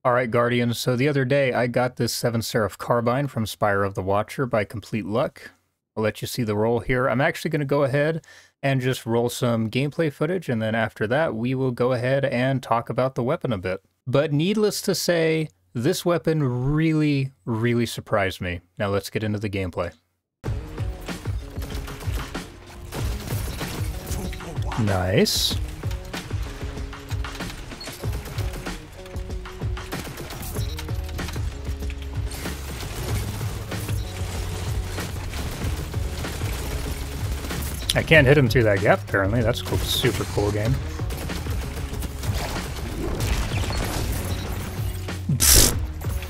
Alright, Guardians, so the other day I got this 7 Seraph Carbine from Spire of the Watcher by complete luck. I'll let you see the roll here. I'm actually going to go ahead and just roll some gameplay footage, and then after that we will go ahead and talk about the weapon a bit. But needless to say, this weapon really, really surprised me. Now let's get into the gameplay. Nice. I can't hit him through that gap, apparently. That's cool. Super cool game.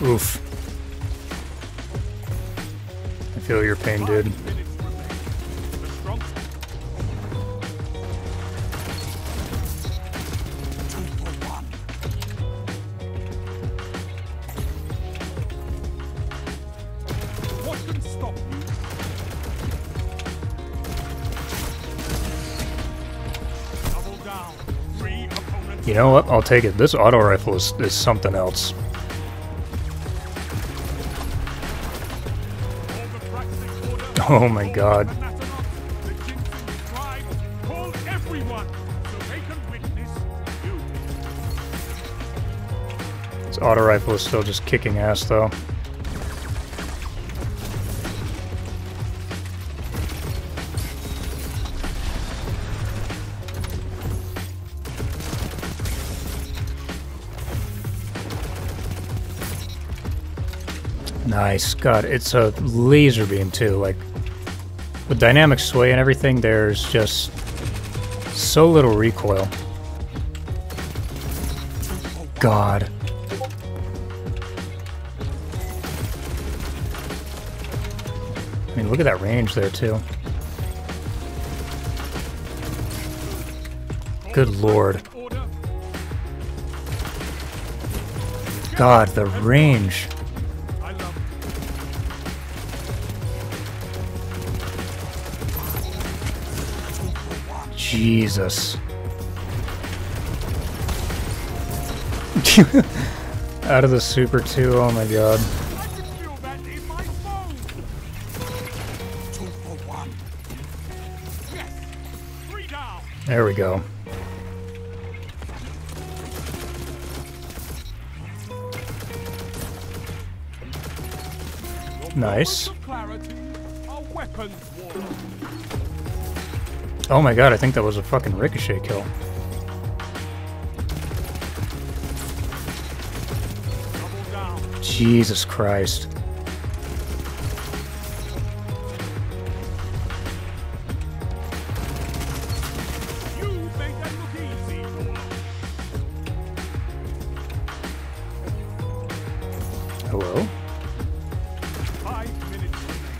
Oof. I feel your pain, dude. You know what? I'll take it. This auto rifle is something else. Oh my god. This auto rifle is still just kicking ass though. Nice. God, it's a laser beam too. Like, with dynamic sway and everything, there's just so little recoil. God. I mean, look at that range there too. Good lord. God, the range. Jesus. Out of the super too, oh my god. There we go. Nice. Oh my god, I think that was a fucking ricochet kill. Jesus Christ. Hello? 5 minutes remaining.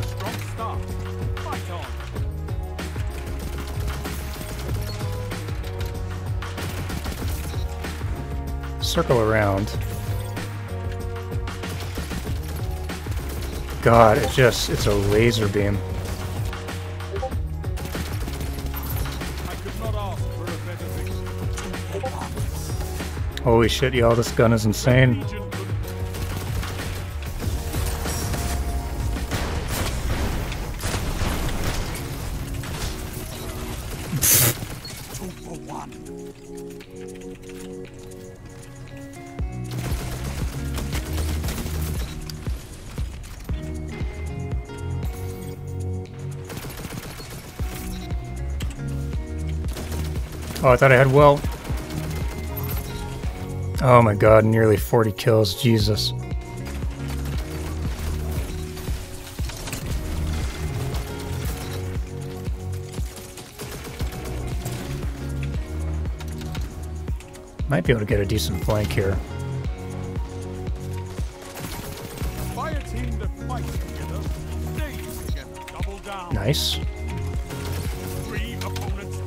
Strong start. Fight on. Circle around. God, it's a laser beam. I could not ask for a better victory. Holy shit, y'all, this gun is insane. Oh, I thought I had well. Oh my god, nearly 40 kills, Jesus. Might be able to get a decent flank here. Fire team that fights together, stays together. Double down. Nice. 3 opponents.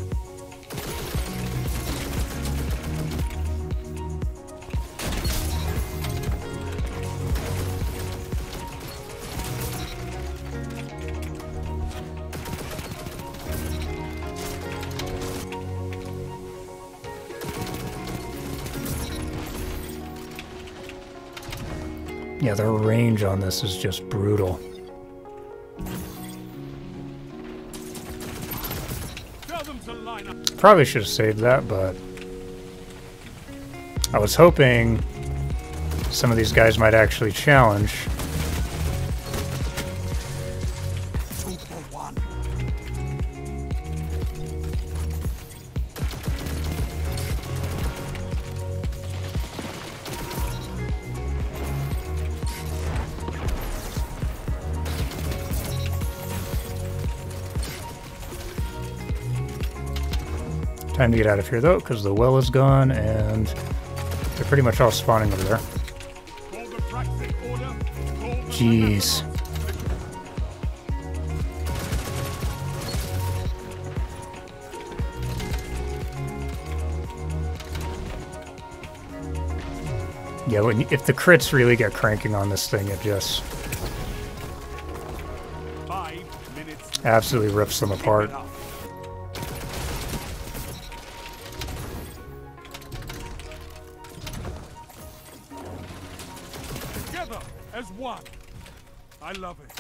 Yeah, the range on this is just brutal. Tell them to line up. Probably should have saved that, but I was hoping some of these guys might actually challenge. 2 for 1. Time to get out of here though, because the well is gone and they're pretty much all spawning over there. Call the Brexit order. Call the Jeez. Yeah, if the crits really get cranking on this thing, it just 5 minutes. absolutely rips them apart. Keep it up. Together as one. I love it.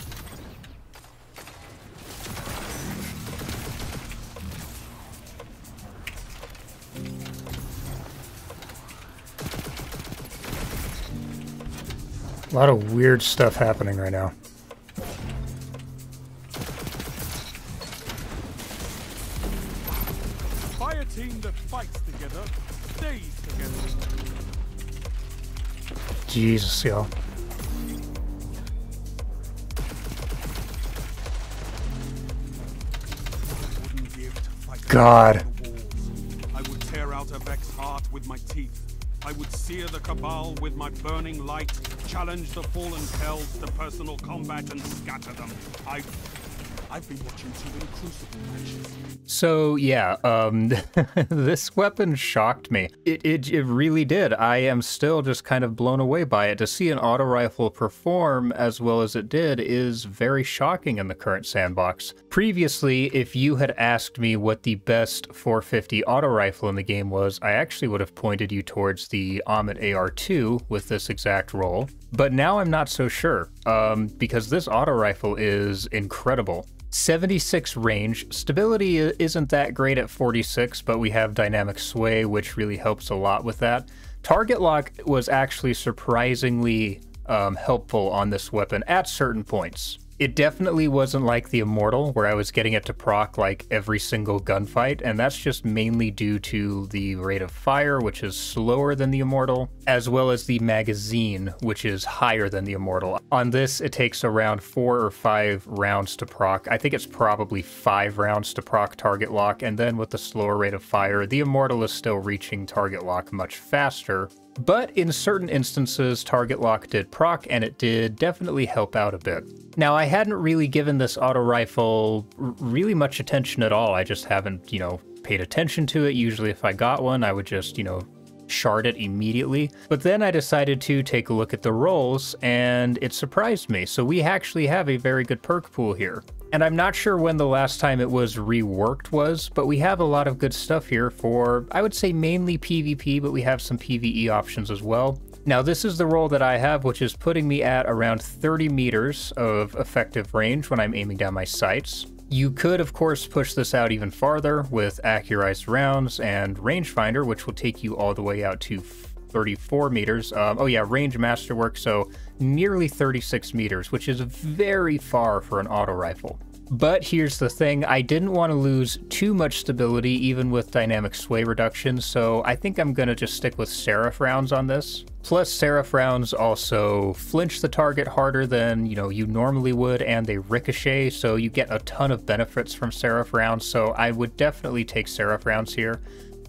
A lot of weird stuff happening right now. Fire team that fights together stays together. Jesus, yo. Wouldn't give to fight God. against the walls. I would tear out a Vex heart with my teeth. I would sear the Cabal with my burning light, challenge the fallen Kells to personal combat and scatter them. I've been watching too many Crucible matches. So yeah, this weapon shocked me. It really did. I am still just kind of blown away by it. To see an auto rifle perform as well as it did is very shocking in the current sandbox. Previously, if you had asked me what the best 450 auto rifle in the game was, I actually would have pointed you towards the Amit AR2 with this exact roll. But now I'm not so sure, because this auto rifle is incredible. 76 range. Stability isn't that great at 46, but we have dynamic sway, which really helps a lot with that. Target lock was actually surprisingly helpful on this weapon at certain points. It definitely wasn't like the Immortal, where I was getting it to proc like every single gunfight, and that's just mainly due to the rate of fire, which is slower than the Immortal, as well as the magazine, which is higher than the Immortal. On this, it takes around 4 or 5 rounds to proc. I think it's probably 5 rounds to proc target lock, and then with the slower rate of fire, the Immortal is still reaching target lock much faster. But in certain instances, target lock did proc, and it did definitely help out a bit. Now, I hadn't really given this auto rifle really much attention at all. I just haven't, paid attention to it. Usually if I got one, I would just, shard it immediately. But then I decided to take a look at the rolls, and it surprised me. So we actually have a very good perk pool here. And I'm not sure when the last time it was reworked was, but we have a lot of good stuff here for, I would say, mainly PvP, but we have some PvE options as well. Now, this is the roll that I have, which is putting me at around 30 meters of effective range when I'm aiming down my sights. You could, of course, push this out even farther with accurized rounds and rangefinder, which will take you all the way out to 34 meters. Oh yeah, range masterwork, so nearly 36 meters, which is very far for an auto rifle. But here's the thing, I didn't want to lose too much stability even with dynamic sway reduction, so I think I'm gonna just stick with Seraph rounds on this. Plus, Seraph rounds also flinch the target harder than, you normally would, and they ricochet, so you get a ton of benefits from Seraph rounds, so I would definitely take Seraph rounds here.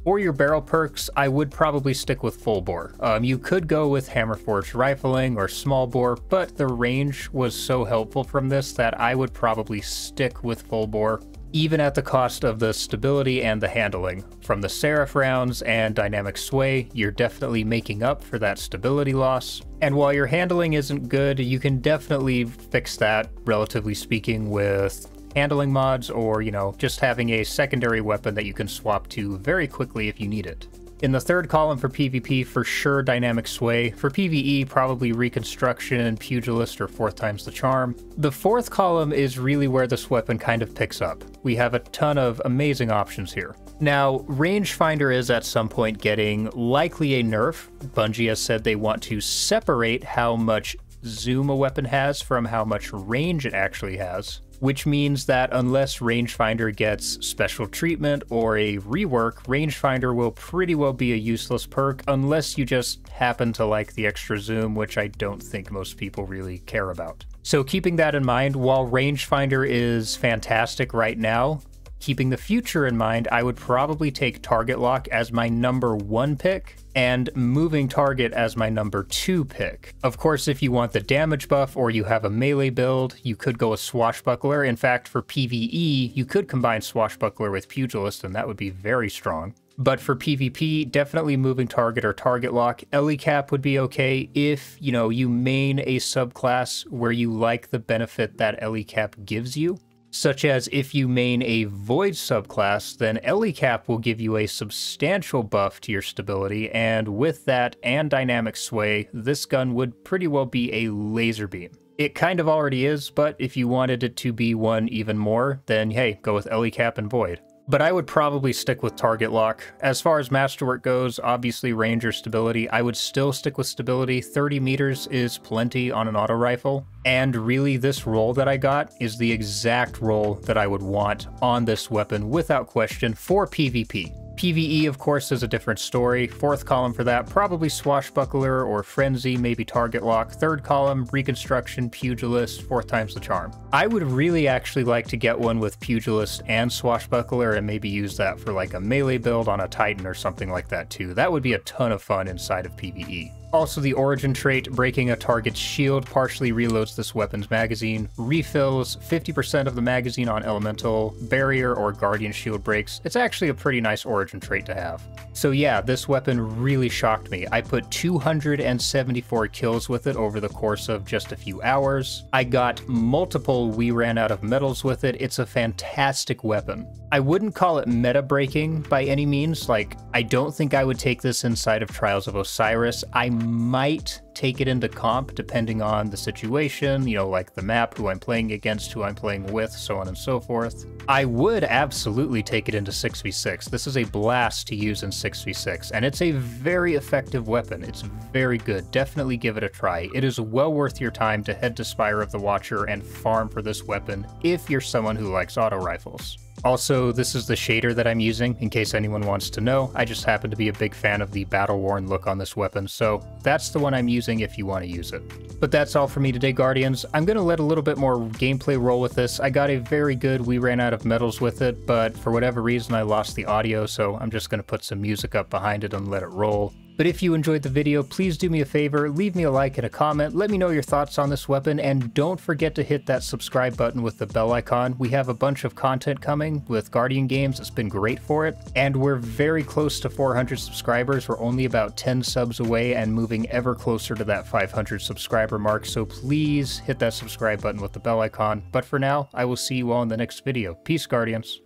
For your barrel perks, I would probably stick with full bore. You could go with hammer-forged rifling or small bore, but the range was so helpful from this that I would probably stick with full bore, even at the cost of the stability and the handling. From the Seraph rounds and dynamic sway, you're definitely making up for that stability loss. And while your handling isn't good, you can definitely fix that, relatively speaking, with handling mods or, just having a secondary weapon that you can swap to very quickly if you need it. In the third column for PvP, for sure Dynamic Sway. For PvE, probably Reconstruction, Pugilist, or 4th times the charm. The fourth column is really where this weapon kind of picks up. We have a ton of amazing options here. Now, Rangefinder is at some point getting likely a nerf. Bungie has said they want to separate how much zoom a weapon has from how much range it actually has, which means that unless Rangefinder gets special treatment or a rework, Rangefinder will pretty well be a useless perk unless you just happen to like the extra zoom, which I don't think most people really care about. So keeping that in mind, while Rangefinder is fantastic right now, keeping the future in mind, I would probably take Target Lock as my number 1 pick and Moving Target as my number 2 pick. Of course, if you want the damage buff or you have a melee build, you could go with Swashbuckler. In fact, for PvE, you could combine Swashbuckler with Pugilist, and that would be very strong. But for PvP, definitely Moving Target or Target Lock. Ellie Cap would be okay if, you main a subclass where you like the benefit that Ellie Cap gives you. Such as if you main a Void subclass, then Ellie Cap will give you a substantial buff to your stability, and with that and Dynamic Sway, this gun would pretty well be a laser beam. It kind of already is, but if you wanted it to be one even more, then hey, go with Ellie Cap and Void. But I would probably stick with Target Lock. As far as Masterwork goes, obviously range or stability, I would still stick with stability. 30 meters is plenty on an auto rifle. And really, this roll that I got is the exact roll that I would want on this weapon without question for PvP. PvE, of course, is a different story. Fourth column for that, probably Swashbuckler or Frenzy, maybe Target Lock. Third column, Reconstruction, Pugilist, 4th times the charm. I would really actually like to get one with Pugilist and Swashbuckler and maybe use that for like a melee build on a Titan or something like that too. That would be a ton of fun inside of PvE. Also, the Origin trait, breaking a target's shield, partially reloads this weapon's magazine, refills 50% of the magazine on elemental, barrier, or guardian shield breaks. It's actually a pretty nice Origin trait to have. So yeah, this weapon really shocked me. I put 274 kills with it over the course of just a few hours. I got multiple We Ran Out of Medals with it. It's a fantastic weapon. I wouldn't call it meta breaking by any means. Like, I don't think I would take this inside of Trials of Osiris. I might take it into comp depending on the situation, like the map, who I'm playing against, who I'm playing with, so on and so forth. I would absolutely take it into 6v6. This is a blast to use in 6v6, and it's a very effective weapon. It's very good. Definitely give it a try. It is well worth your time to head to Spire of the Watcher and farm for this weapon if you're someone who likes auto rifles. Also, this is the shader that I'm using, in case anyone wants to know. I just happen to be a big fan of the battle-worn look on this weapon, so that's the one I'm using if you want to use it. But that's all for me today, Guardians. I'm going to let a little bit more gameplay roll with this. I got a very good We Ran Out of Medals with it, but for whatever reason I lost the audio, so I'm just going to put some music up behind it and let it roll. But if you enjoyed the video, please do me a favor, leave me a like and a comment, let me know your thoughts on this weapon, and don't forget to hit that subscribe button with the bell icon. We have a bunch of content coming with Guardian games. It's been great for it, and we're very close to 400 subscribers. We're only about 10 subs away and moving ever closer to that 500 subscriber mark, so please hit that subscribe button with the bell icon. But for now, I will see you all in the next video. Peace, Guardians.